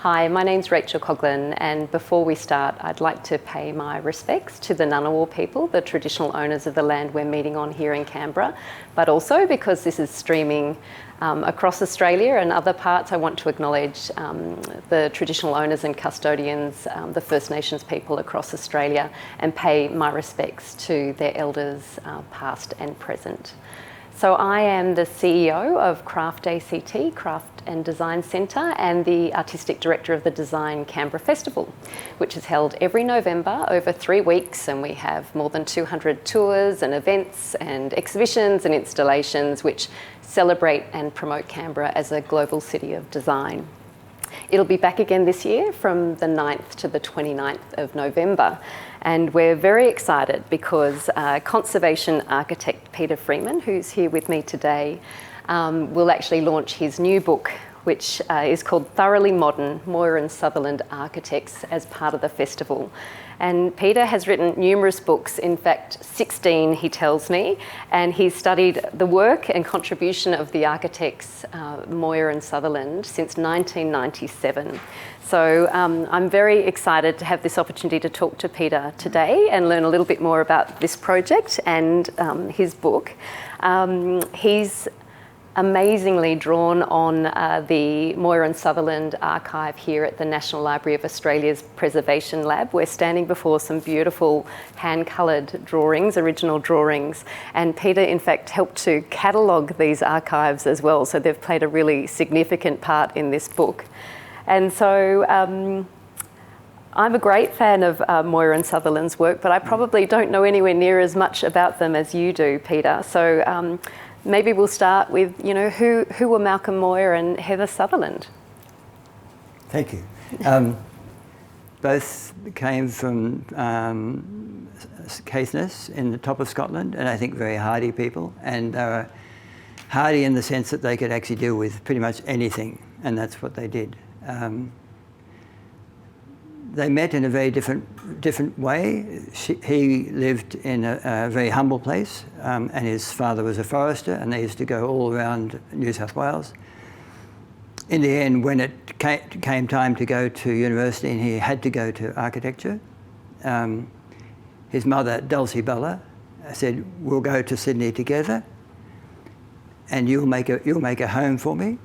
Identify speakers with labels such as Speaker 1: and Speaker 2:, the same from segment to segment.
Speaker 1: Hi, my name's Rachael Coghlan, and before we start, I'd like to pay my respects to the Ngunnawal people, the traditional owners of the land we're meeting on here in Canberra, but also because this is streaming across Australia and other parts, I want to acknowledge the traditional owners and custodians, the First Nations people across Australia, and pay my respects to their elders, past and present. So I am the CEO of Craft ACT, Craft and Design Centre, and the Artistic Director of the Design Canberra Festival, which is held every November over 3 weeks, and we have more than 200 tours and events and exhibitions and installations which celebrate and promote Canberra as a global city of design. It'll be back again this year from the 9th to the 29th of November. And we're very excited because conservation architect Peter Freeman, who's here with me today, will actually launch his new book, which is called Thoroughly Modern, Moyer and Sutherland Architects, as part of the festival. And Peter has written numerous books, in fact 16 he tells me, and he's studied the work and contribution of the architects Moyer and Sutherland since 1997. So I'm very excited to have this opportunity to talk to Peter today and learn a little bit more about this project and his book. He's amazingly drawn on the Moyer and Sutherland archive here at the National Library of Australia's Preservation Lab. We're standing before some beautiful hand-coloured drawings, original drawings, and Peter in fact helped to catalogue these archives as well, so they've played a really significant part in this book. And so I'm a great fan of Moyer and Sutherland's work, but I probably don't know anywhere near as much about them as you do, Peter. So maybe we'll start with, who were Malcolm Moyer and Heather Sutherland?
Speaker 2: Thank you. Both came from Caithness in the top of Scotland, and I think very hardy people. And they were hardy in the sense that they could actually deal with pretty much anything, and that's what they did. They met in a very different way. He lived in a very humble place, and his father was a forester, and they used to go all around New South Wales. In the end, when it came time to go to university and he had to go to architecture, his mother, Dulcie Bella, said, "We'll go to Sydney together, and you'll make a home for me."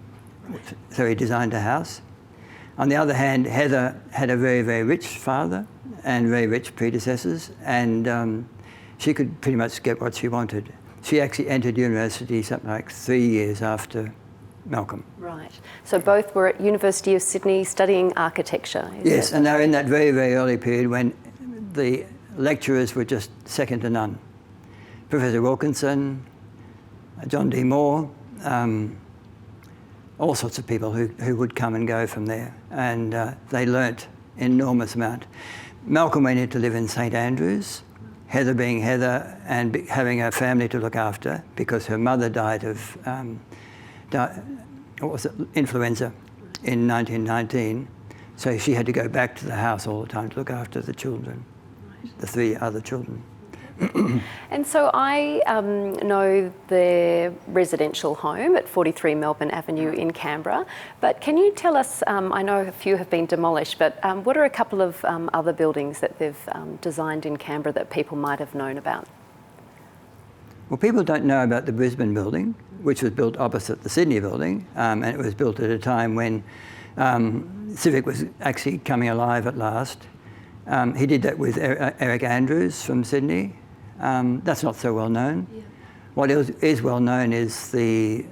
Speaker 2: So he designed a house. On the other hand, Heather had a very, very rich father and very rich predecessors, and she could pretty much get what she wanted. She actually entered university something like 3 years after Malcolm.
Speaker 1: Right. So both were at University of Sydney studying architecture.
Speaker 2: Yes, and they were in that very, very early period when the lecturers were just second to none. Professor Wilkinson, John D. Moore, all sorts of people who would come and go from there, and they learnt an enormous amount. Malcolm went in to live in St Andrews, Heather being Heather and having a family to look after because her mother died of influenza in 1919, so she had to go back to the house all the time to look after the children, the 3 other children.
Speaker 1: And so I know their residential home at 43 Melbourne Avenue in Canberra, but can you tell us, I know a few have been demolished, but what are a couple of other buildings that they've designed in Canberra that people might have known about?
Speaker 2: Well, people don't know about the Brisbane building, which was built opposite the Sydney building, and it was built at a time when Civic was actually coming alive at last. He did that with Eric Andrews from Sydney. That's not so well known. Yeah. What is well known is the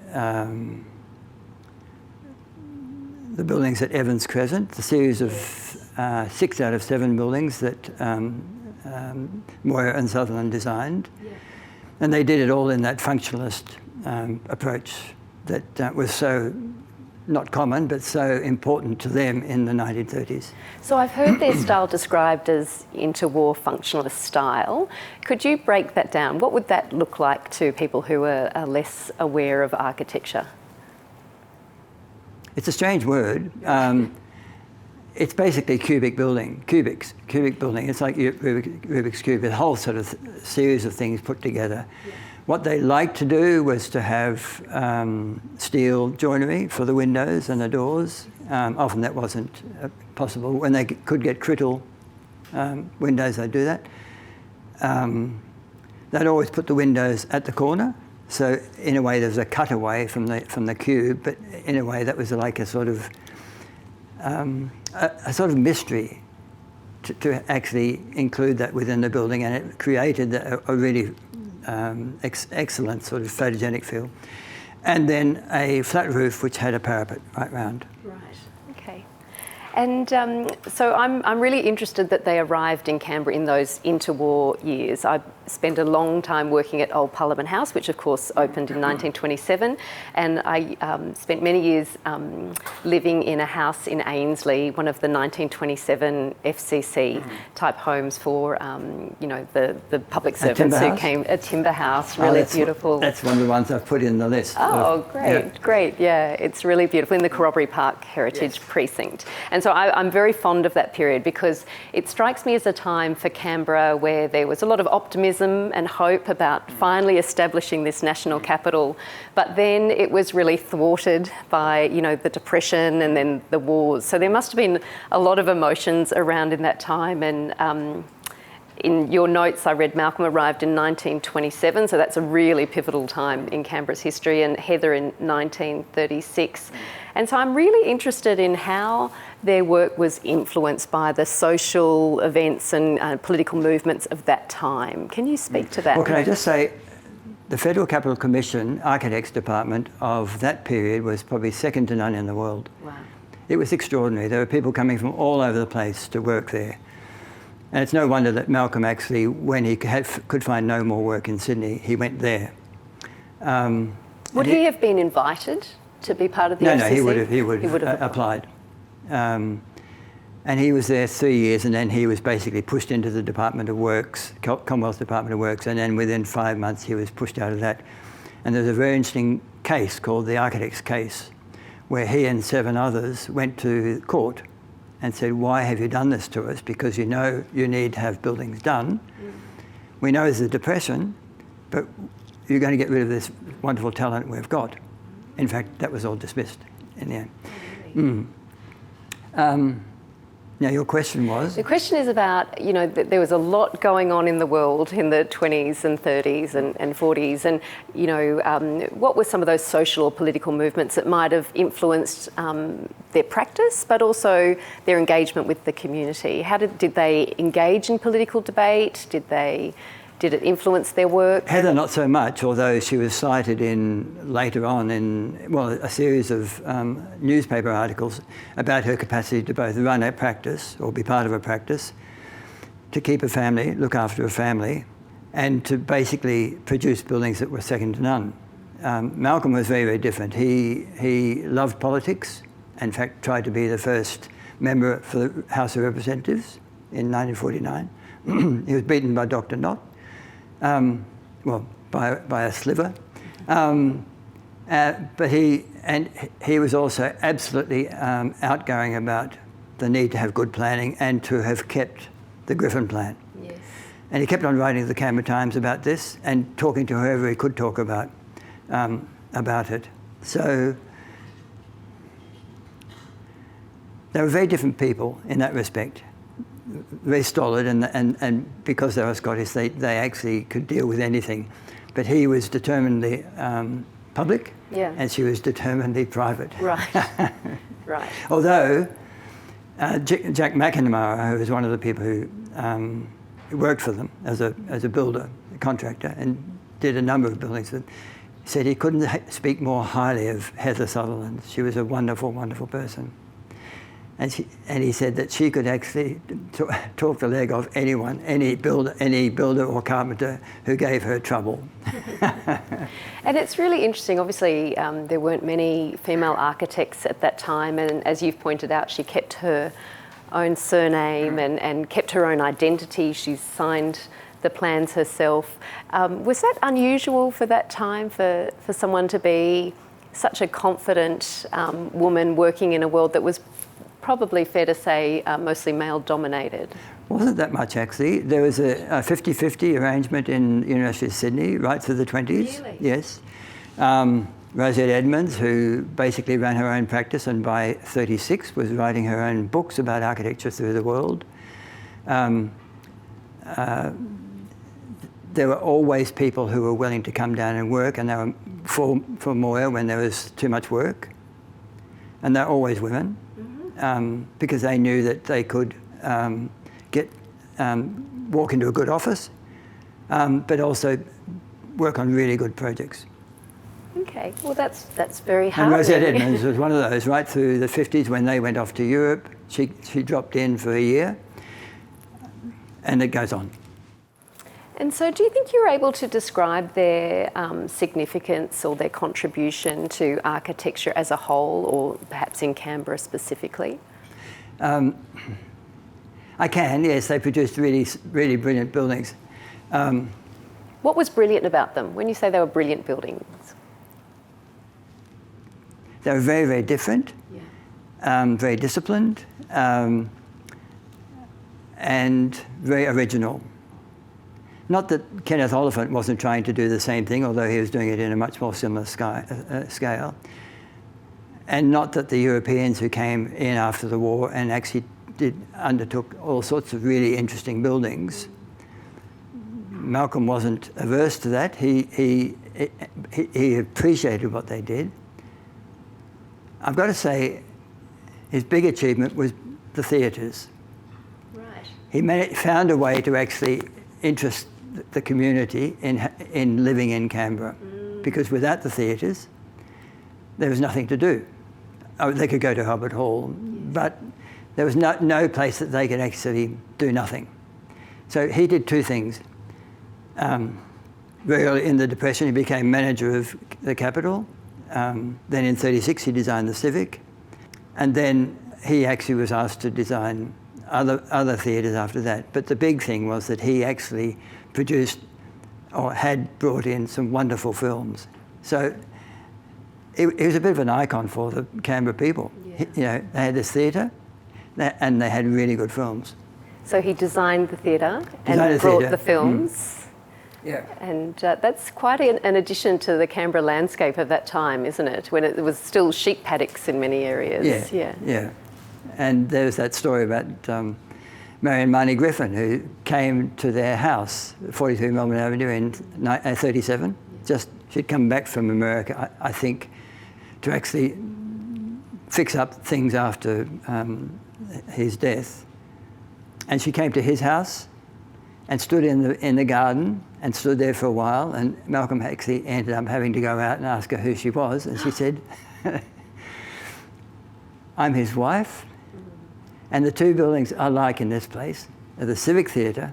Speaker 2: buildings at Evans Crescent, the series of 6 out of 7 buildings that Moyer and Sutherland designed. Yeah. And they did it all in that functionalist approach that was so not common, but so important to them in the 1930s.
Speaker 1: So I've heard their style described as interwar functionalist style. Could you break that down? What would that look like to people who are less aware of architecture?
Speaker 2: It's a strange word. It's basically cubic building, cubic building. It's like Rubik's Cube, a whole sort of series of things put together. Yeah. What they liked to do was to have steel joinery for the windows and the doors. Often that wasn't possible. When they could get crittle windows, they'd do that. They'd always put the windows at the corner. So in a way, there's a cutaway from the cube, but in a way that was like a sort of mystery to actually include that within the building, and it created a really excellent sort of photogenic feel. And then a flat roof which had a parapet right round.
Speaker 1: Right, okay. And so I'm really interested that they arrived in Canberra in those interwar years. I spent a long time working at Old Parliament House, which of course opened in 1927, and I spent many years living in a house in Ainslie, one of the 1927 FCC type homes for the public servants who came. A timber house, really beautiful.
Speaker 2: That's one of the ones I've put in the list.
Speaker 1: Oh, great, yeah, it's really beautiful in the Corroboree Park Heritage Precinct. And so I'm very fond of that period because it strikes me as a time for Canberra where there was a lot of optimism and hope about finally establishing this national capital, but then it was really thwarted by the Depression and then the wars. So there must have been a lot of emotions around in that time. And in your notes, I read Malcolm arrived in 1927, so that's a really pivotal time in Canberra's history, and Heather in 1936. And so I'm really interested in how their work was influenced by the social events and political movements of that time. Can you speak to that?
Speaker 2: Well, can I just say, the Federal Capital Commission Architects Department of that period was probably second to none in the world.
Speaker 1: Wow.
Speaker 2: It was extraordinary. There were people coming from all over the place to work there. And it's no wonder that Malcolm actually, when he could find no more work in Sydney, he went there.
Speaker 1: Would he have been invited to be part of the FCC?
Speaker 2: No, he would have applied. And he was there 3 years, and then he was basically pushed into the Department of Works, Commonwealth Department of Works, and then within 5 months he was pushed out of that. And there's a very interesting case called the Architects case, where he and 7 others went to court and said, why have you done this to us? Because you know you need to have buildings done. We know there's a depression, but you're going to get rid of this wonderful talent we've got. In fact, that was all dismissed in the end. Now, your question was?
Speaker 1: The question is about, there was a lot going on in the world in the 20s and 30s and 40s, and, what were some of those social or political movements that might have influenced their practice, but also their engagement with the community? How did they engage in political debate? Did it influence their work?
Speaker 2: Heather, not so much, although she was cited later on in a series of newspaper articles about her capacity to both run a practice or be part of a practice, to keep a family, look after a family, and to basically produce buildings that were second to none. Malcolm was very, very different. He loved politics, in fact tried to be the first member for the House of Representatives in 1949. He was beaten by Dr. Knott. By a sliver, but he was also absolutely outgoing about the need to have good planning and to have kept the Griffin plan.
Speaker 1: Yes.
Speaker 2: And he kept on writing to the Canberra Times about this and talking to whoever he could talk about it. So they were very different people in that respect. Very stolid, and because they were Scottish, they actually could deal with anything. But he was determinedly public, and she was determinedly private.
Speaker 1: Right, right.
Speaker 2: Although Jack McNamara, who was one of the people who worked for them as a builder, a contractor, and did a number of buildings, said he couldn't speak more highly of Heather Sutherland. She was a wonderful, wonderful person. And he said that she could actually talk the leg off anyone, any builder or carpenter who gave her trouble.
Speaker 1: And it's really interesting. Obviously, there weren't many female architects at that time, and as you've pointed out, she kept her own surname and kept her own identity. She signed the plans herself. Was that unusual for that time, for someone to be such a confident woman working in a world that was probably fair to say mostly male-dominated.
Speaker 2: Wasn't that much, actually. There was a 50-50 arrangement in University of Sydney right through the 20s.
Speaker 1: Really?
Speaker 2: Yes. Rosette Edmonds, who basically ran her own practice and by 36 was writing her own books about architecture through the world. There were always people who were willing to come down and work, and they were for Moyer when there was too much work. And they're always women, because they knew that they could walk into a good office, but also work on really good projects.
Speaker 1: Okay, well that's very
Speaker 2: And Rosette
Speaker 1: heartening.
Speaker 2: Edmonds was one of those right through the 50s when they went off to Europe. She dropped in for a year, and it goes on.
Speaker 1: And so do you think you're able to describe their significance or their contribution to architecture as a whole, or perhaps in Canberra specifically?
Speaker 2: I can, yes. They produced really, really brilliant buildings.
Speaker 1: What was brilliant about them when you say they were brilliant buildings?
Speaker 2: They were very, very different, very disciplined, and very original. Not that Kenneth Oliphant wasn't trying to do the same thing, although he was doing it in a much more similar scale. And not that the Europeans who came in after the war and actually undertook all sorts of really interesting buildings. Malcolm wasn't averse to that. He appreciated what they did. I've got to say, his big achievement was the theatres.
Speaker 1: Right.
Speaker 2: He found a way to actually interest the community in living in Canberra, because without the theatres, there was nothing to do. Oh, they could go to Albert Hall, but there was no place that they could actually do nothing. So he did two things. Very early in the Depression, he became manager of the Capitol. Then in 36, he designed the Civic. And then he actually was asked to design other theatres after that. But the big thing was that he actually produced or had brought in some wonderful films. So he was a bit of an icon for the Canberra people.
Speaker 1: Yeah.
Speaker 2: You know, they had this theatre and they had really good films.
Speaker 1: So he designed the theatre and brought the films.
Speaker 2: Yeah.
Speaker 1: And that's quite an addition to the Canberra landscape of that time, isn't it? When it was still sheep paddocks in many areas.
Speaker 2: Yeah. And there's that story about Mary and Marnie Griffin, who came to their house, 43 Melbourne Avenue, in 37. She'd come back from America, I think, to actually fix up things after his death. And she came to his house and stood in the garden and stood there for a while, and Malcolm actually ended up having to go out and ask her who she was, and she said, I'm his wife, and the two buildings I like in this place are the Civic Theatre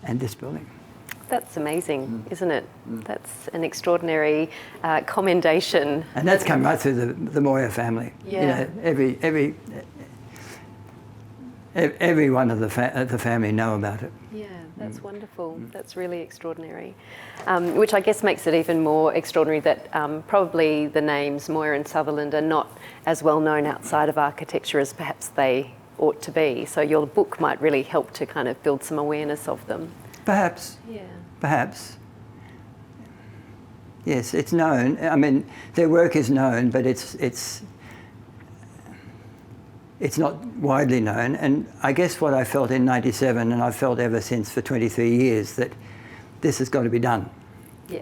Speaker 2: and this building.
Speaker 1: That's amazing, isn't it? That's an extraordinary commendation.
Speaker 2: And that's come right through the Moyer family.
Speaker 1: Yeah.
Speaker 2: You know, every one of the family know about it.
Speaker 1: Yeah, that's wonderful. That's really extraordinary. Which I guess makes it even more extraordinary that probably the names Moir and Sutherland are not as well known outside of architecture as perhaps they ought to be. So your book might really help to kind of build some awareness of them.
Speaker 2: Perhaps.
Speaker 1: Yeah.
Speaker 2: Perhaps. Yes, it's known. I mean, their work is known, but it's not widely known. And I guess what I felt in 97, and I've felt ever since for 23 years, that this has got to be done.
Speaker 1: Yeah.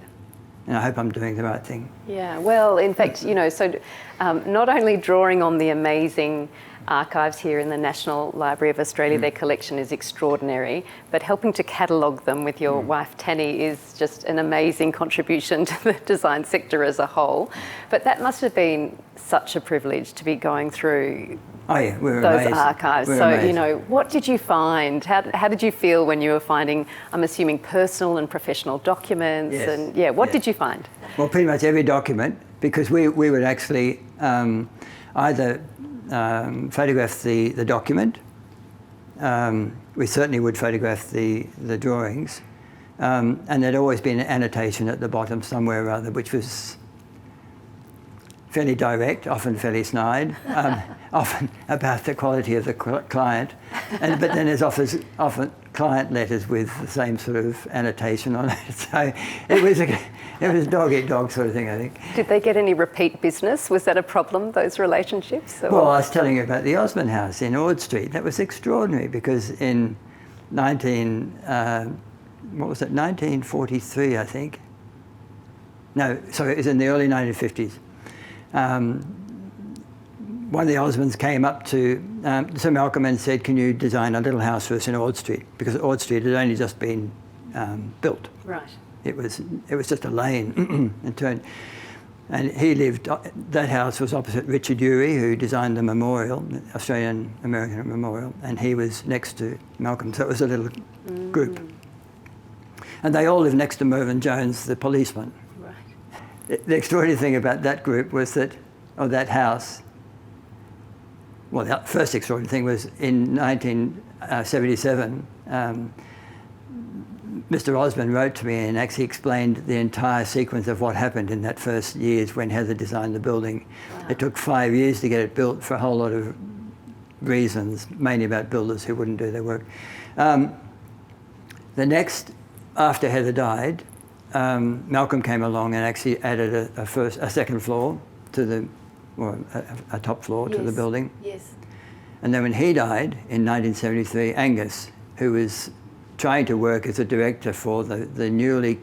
Speaker 2: And I hope I'm doing the right thing.
Speaker 1: Yeah, well, in fact, you know, so not only drawing on the amazing archives here in the National Library of Australia, their collection is extraordinary, but helping to catalogue them with your wife Tanny is just an amazing contribution to the design sector as a whole. But that must have been such a privilege to be going through
Speaker 2: we were
Speaker 1: those
Speaker 2: amazed.
Speaker 1: archives.
Speaker 2: We were
Speaker 1: So,
Speaker 2: amazed.
Speaker 1: you know, what did you find? How did you feel when you were finding, I'm assuming, personal and professional documents?
Speaker 2: Yes.
Speaker 1: And what did you find?
Speaker 2: Well, pretty much every document, because we would actually either photograph the document, we certainly would photograph the drawings, and there'd always be an annotation at the bottom somewhere or other, which was fairly direct, often fairly snide, often about the quality of the client, but then there's often client letters with the same sort of annotation on it. So it was dog-eat-dog sort of thing, I think.
Speaker 1: Did they get any repeat business? Was that a problem, those relationships? Or?
Speaker 2: Well, I was telling you about the Osmond House in Ord Street. That was extraordinary because in 1943, I think. No, sorry, it was in the early 1950s. One of the Osmonds came up to Sir Malcolm and said, "Can you design a little house for us in Ord Street?" Because Ord Street had only just been built.
Speaker 1: Right.
Speaker 2: It was just a lane and turn. And he lived. That house was opposite Richard Urey, who designed the memorial, the Australian-American memorial, and he was next to Malcolm. So it was a little group. And they all lived next to Mervyn Jones, the policeman. The extraordinary thing about that group was that, or that house, well, the first extraordinary thing was in 1977, Mr. Osmond wrote to me and actually explained the entire sequence of what happened in that first years when Heather designed the building. Wow. It took 5 years to get it built for a whole lot of reasons, mainly about builders who wouldn't do their work. The next, after Heather died, Malcolm came along and actually added a second floor to the, or a top floor to the building.
Speaker 1: Yes.
Speaker 2: And then when he died in 1973, Angus, who was trying to work as a director for the newly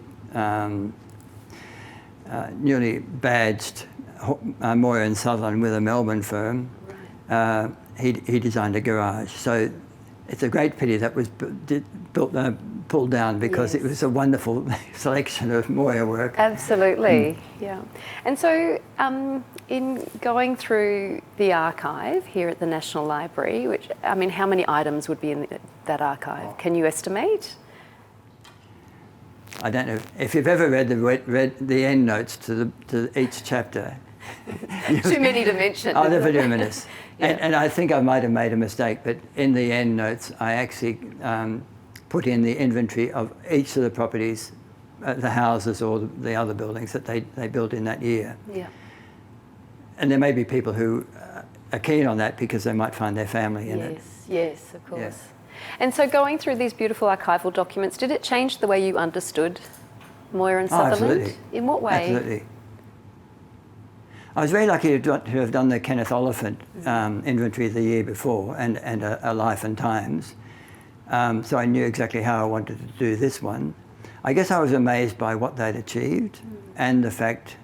Speaker 2: badged Moyer and Sutherland with a Melbourne firm, right. He designed a garage. So it's a great pity that was pulled down because it was a wonderful selection of Moyer work.
Speaker 1: Absolutely, yeah. And so in going through the archive here at the National Library, which, I mean, how many items would be in that archive? Can you estimate?
Speaker 2: I don't know. If you've ever read the end notes to each chapter.
Speaker 1: Too many to mention.
Speaker 2: I'll never do this. And I think I might have made a mistake, but in the end notes, I actually put in the inventory of each of the properties, the houses or the other buildings that they built in that year.
Speaker 1: Yeah.
Speaker 2: And there may be people who are keen on that because they might find their family in it.
Speaker 1: Yes, of course. Yeah. And so going through these beautiful archival documents, did it change the way you understood Moyer and Sutherland?
Speaker 2: Absolutely.
Speaker 1: In what way?
Speaker 2: Absolutely. I was very lucky to have done the Kenneth Oliphant inventory the year before and a Life and Times. So I knew exactly how I wanted to do this one. I guess I was amazed by what they'd achieved and the fact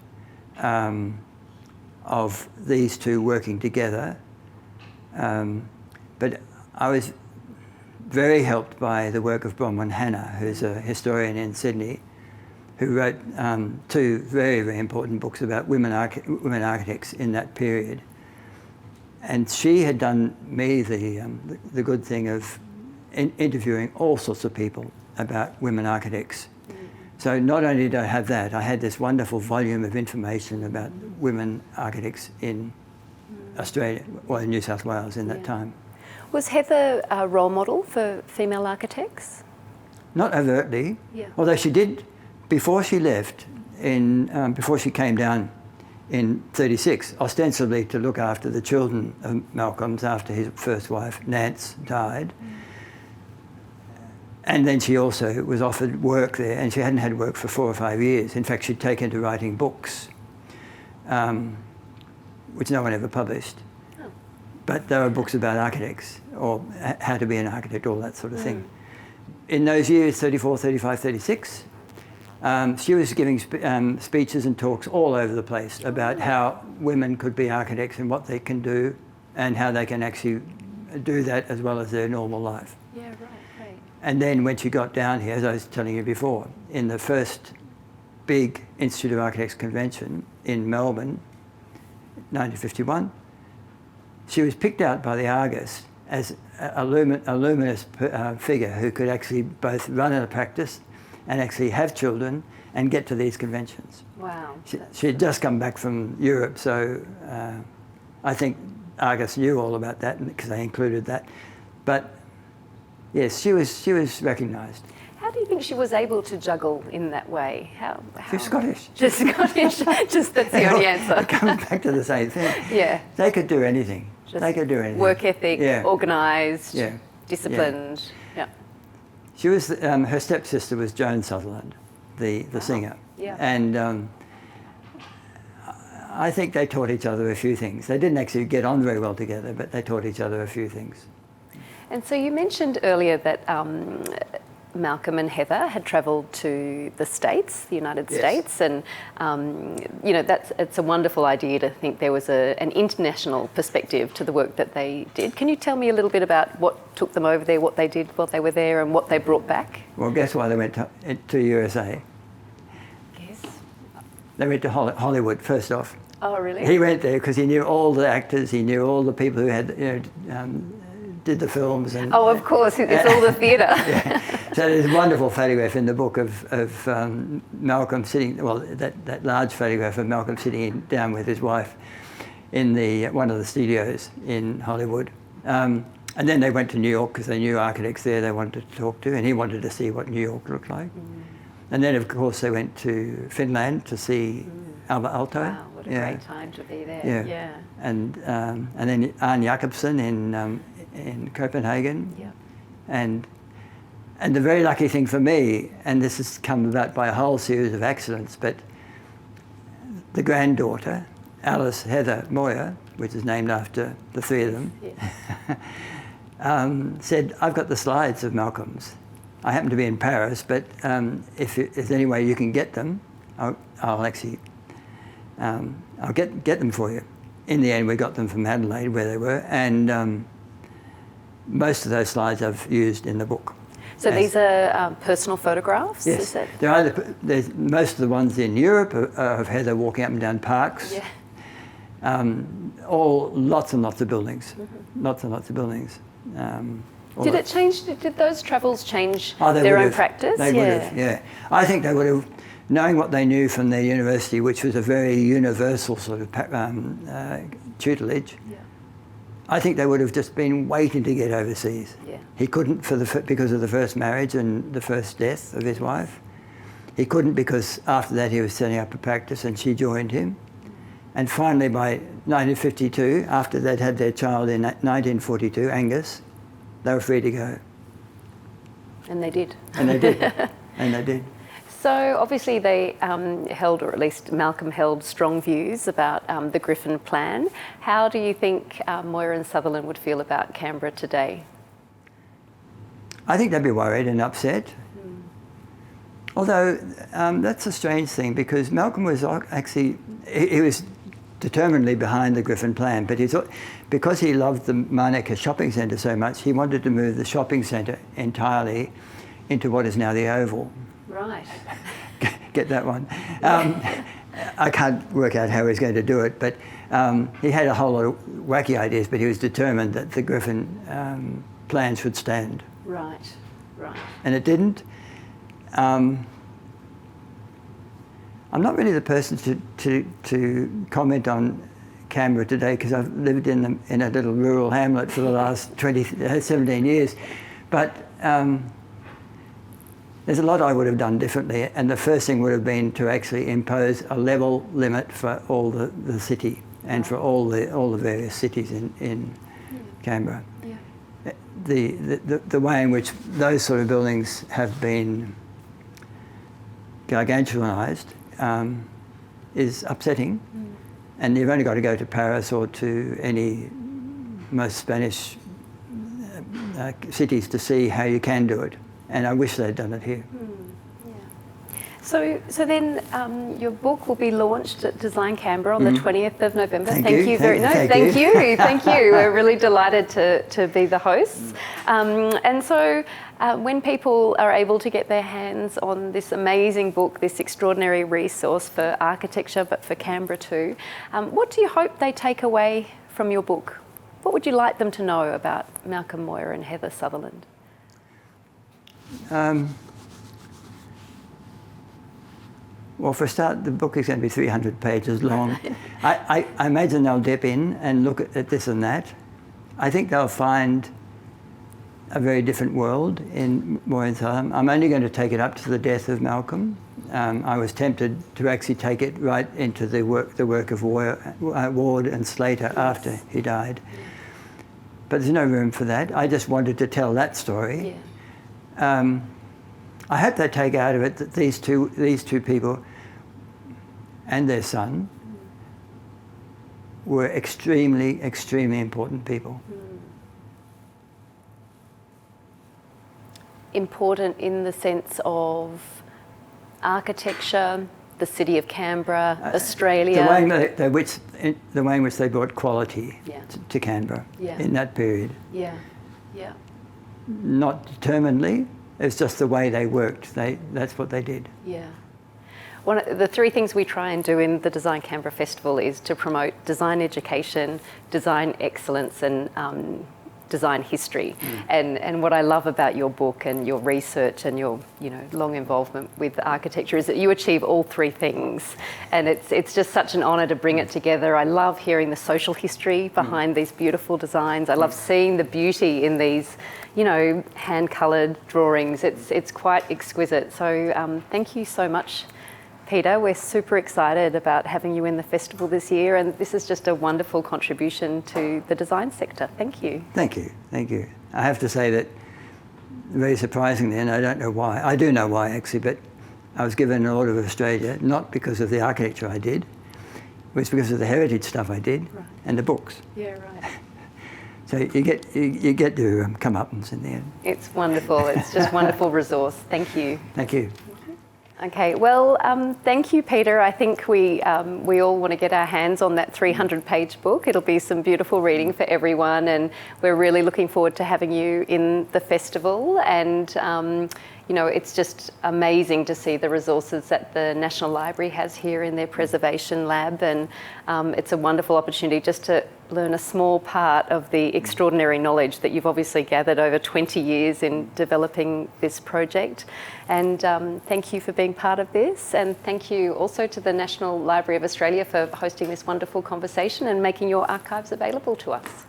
Speaker 2: of these two working together. But I was very helped by the work of Bronwyn Hannah, who's a historian in Sydney, who wrote two very, very important books about women architects in that period. And she had done me the good thing of interviewing all sorts of people about women architects. So not only did I have that, I had this wonderful volume of information about women architects in Australia, or in New South Wales in that time.
Speaker 1: Was Heather a role model for female architects?
Speaker 2: Not overtly, although she did, before she left, before she came down in 36, ostensibly to look after the children of Malcolm's after his first wife, Nance, died. And then she also was offered work there, and she hadn't had work for 4 or 5 years. In fact, she'd taken to writing books, which no one ever published. Oh. But there were books about architects, or how to be an architect, all that sort of thing. In those years, 34, 35, 36, she was giving speeches and talks all over the place about how women could be architects and what they can do, and how they can actually do that as well as their normal life.
Speaker 1: Yeah, right.
Speaker 2: And then when she got down here, as I was telling you before, in the first big Institute of Architects convention in Melbourne, 1951, she was picked out by the Argus as a luminous figure who could actually both run a practice and actually have children and get to these conventions.
Speaker 1: Wow.
Speaker 2: She had just come back from Europe, so I think Argus knew all about that because they included that. But yes, she was recognised.
Speaker 1: How do you think she was able to juggle in that way? How
Speaker 2: She's Scottish.
Speaker 1: Just Scottish. Just that's the only answer.
Speaker 2: It comes back to the same thing.
Speaker 1: Yeah.
Speaker 2: They could do anything.
Speaker 1: Just
Speaker 2: they could do anything.
Speaker 1: Work ethic, organised, disciplined. Yeah.
Speaker 2: She was, her stepsister was Joan Sutherland, the singer.
Speaker 1: Yeah.
Speaker 2: And I think they taught each other a few things. They didn't actually get on very well together, but they taught each other a few things.
Speaker 1: And so you mentioned earlier that Malcolm and Heather had travelled to the States, the United States, and you know, it's a wonderful idea to think there was an international perspective to the work that they did. Can you tell me a little bit about what took them over there, what they did while they were there, and what they brought back?
Speaker 2: Well, guess why they went to USA?
Speaker 1: Yes.
Speaker 2: They went to Hollywood first off.
Speaker 1: Oh, really?
Speaker 2: He went there because he knew all the actors, he knew all the people who had, did the films. And,
Speaker 1: oh, of course, it's all the theatre.
Speaker 2: Yeah. So there's a wonderful photograph in the book of Malcolm sitting, well, that large photograph of Malcolm sitting down with his wife in one of the studios in Hollywood. And then they went to New York because they knew architects there they wanted to talk to, and he wanted to see what New York looked like. And then, of course, they went to Finland to see Alba Aalto.
Speaker 1: Wow, what a great time to be there.
Speaker 2: Yeah. And then Arne Jacobsen in Copenhagen.
Speaker 1: Yeah.
Speaker 2: And the very lucky thing for me, and this has come about by a whole series of accidents, but the granddaughter, Alice Heather Moyer, which is named after the three of them, said, I've got the slides of Malcolm's. I happen to be in Paris, but if there's any way you can get them, I'll actually, I'll get them for you. In the end, we got them from Adelaide, where they were, and most of those slides I've used in the book.
Speaker 1: So these are personal photographs?
Speaker 2: Yes. There's most of the ones in Europe are of Heather walking up and down parks.
Speaker 1: Yeah.
Speaker 2: Lots and lots of buildings. Lots and lots of buildings.
Speaker 1: Did it change? Did those travels change
Speaker 2: they
Speaker 1: their
Speaker 2: would
Speaker 1: own
Speaker 2: have.
Speaker 1: practice?
Speaker 2: They would have, yeah. I think they would have, knowing what they knew from their university, which was a very universal sort of tutelage, I think they would have just been waiting to get overseas.
Speaker 1: Yeah.
Speaker 2: He couldn't because of the first marriage and the first death of his wife. He couldn't because after that he was setting up a practice and she joined him. And finally by 1952, after they'd had their child in 1942, Angus, they were free to go.
Speaker 1: And they did.
Speaker 2: And they did. And they did.
Speaker 1: So obviously they held, or at least Malcolm held, strong views about the Griffin Plan. How do you think Moyer and Sutherland would feel about Canberra today?
Speaker 2: I think they'd be worried and upset. Although that's a strange thing because Malcolm was actually, he was determinedly behind the Griffin Plan, but because he loved the Manuka shopping centre so much, he wanted to move the shopping centre entirely into what is now the Oval.
Speaker 1: Right.
Speaker 2: Get that one. I can't work out how he's going to do it, but he had a whole lot of wacky ideas, but he was determined that the Griffin plan should stand.
Speaker 1: Right, right.
Speaker 2: And it didn't. I'm not really the person to comment on Canberra today because I've lived in a little rural hamlet for the last 17 years, but there's a lot I would have done differently, and the first thing would have been to actually impose a level limit for all the city and for all the various cities in Canberra. Yeah. The way in which those sort of buildings have been gargantuanised is upsetting, and you've only got to go to Paris or to any most Spanish cities to see how you can do it. And I wish they'd done it here.
Speaker 1: So then your book will be launched at Design Canberra on the 20th of November.
Speaker 2: Thank you very much.
Speaker 1: Thank you. We're really delighted to be the hosts. And so when people are able to get their hands on this amazing book, this extraordinary resource for architecture, but for Canberra too, what do you hope they take away from your book? What would you like them to know about Malcolm Moyer and Heather Sutherland?
Speaker 2: Well, for a start, the book is going to be 300 pages long. I imagine they'll dip in and look at this and that. I think they'll find a very different world in Moyer and Sutherland. I'm only going to take it up to the death of Malcolm. I was tempted to actually take it right into the work of Ward and Slater after he died. But there's no room for that. I just wanted to tell that story. Yeah. I hope they take out of it that these two people and their son were extremely, extremely important people.
Speaker 1: Important in the sense of architecture, the city of Canberra, Australia.
Speaker 2: The way in which they brought quality to Canberra in that period.
Speaker 1: Yeah, yeah.
Speaker 2: Not determinedly, it's just the way they worked. That's what they did.
Speaker 1: Yeah. One of the three things we try and do in the Design Canberra Festival is to promote design education, design excellence and design history. And what I love about your book and your research and your long involvement with architecture is that you achieve all three things. And it's just such an honour to bring it together. I love hearing the social history behind these beautiful designs. I love seeing the beauty in these hand-coloured drawings. It's quite exquisite. So thank you so much, Peter. We're super excited about having you in the festival this year, and this is just a wonderful contribution to the design sector. Thank you.
Speaker 2: Thank you. Thank you. I have to say that very surprisingly, and I don't know why, I do know why actually, but I was given an Order of Australia, not because of the architecture I did, it was because of the heritage stuff I did and the books.
Speaker 1: Yeah, right.
Speaker 2: So you get to come up and in the end.
Speaker 1: It's wonderful. It's just wonderful resource. Thank you.
Speaker 2: Thank you.
Speaker 1: Okay, well, thank you, Peter. I think we all want to get our hands on that 300-page book. It'll be some beautiful reading for everyone, and we're really looking forward to having you in the festival. And it's just amazing to see the resources that the National Library has here in their preservation lab, and it's a wonderful opportunity just to learn a small part of the extraordinary knowledge that you've obviously gathered over 20 years in developing this project. And thank you for being part of this, and thank you also to the National Library of Australia for hosting this wonderful conversation and making your archives available to us.